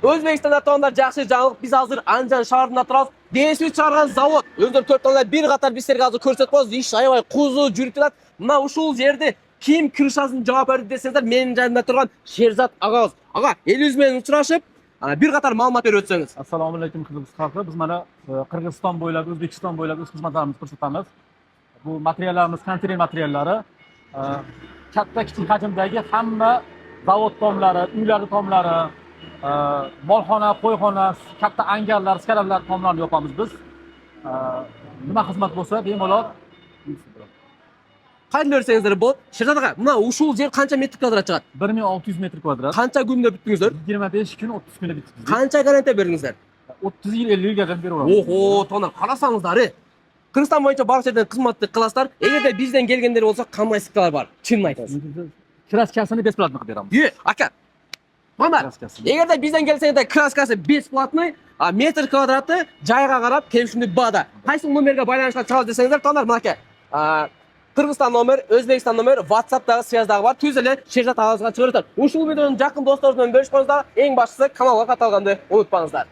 O'zbekistonda tonlar yaxshi жаңылык. Biz hozir Andijon shahrida turamiz. DSU chiqargan zavod. O'zlari 4 tonlar bir qator bizlarga hozir ko'rsatib qo'yamiz. Ish ayoy quzu yurib turadi. Mana ushul yerda kim kirishasini javob berdi desanglar, mening joyimda turgan Sherzod Ag'oz. Ag'a, 50 bilan uchrashib, bir qator ma'lumot berib o'tsangiz. Assalomu alaykum Qirg'iz xalqi. Biz mana Qirg'iziston bo'ylab, O'zbekiston bo'ylab o'z xizmatlarimizni ko'rsatamiz. Bu materiallarimiz konteyner materiallari, katta kichik hajmdagi hamma zavod tomlari, uylar tomlari, molxona, qo'yxona, katta angarlar, skalarlar tomlarini yopamiz biz. Nima xizmat bo'lsa, bemalol Qanday o'rsangizlar bu? Sherzod aka, mana ushul yer qancha metr kvadrat chiqadi? 1600 metr kvadrat. Qancha kunda bitdingizlar? 25 kun, 30 kunda bitdi. Qancha garantiya berdingizlar? 30 yil, 50 yilgacha beraveramiz. Oho, tonlar qarasangizlar. Qirg'iziston bo'yicha barchadan xizmatni qilasizlar. Agarda bizdan kelganlar bo'lsa, qanday skalalar bor? Chinni aytasiz. Kraskasini besplatno qilib beramiz. Yo'q, aka. Mana, agarda bizdan kelsangizlar, kraskasi besplatno, metr kvadrati joyga qarab kelishimli bada. Qaysi nomerga baylanishga chaqirib desangizlar, tonlar mana aka. Qirg'iziston nomer, O'zbekiston nomer, WhatsAppdagi sviyazdagi bor. Tuzilib, Sherzod Ag'ozga chiqarib. Ushbu videoni yaqin do'stlaringiz bilan bo'lishingizda, eng boshqisi kanalga qatalganni unutmangizlar.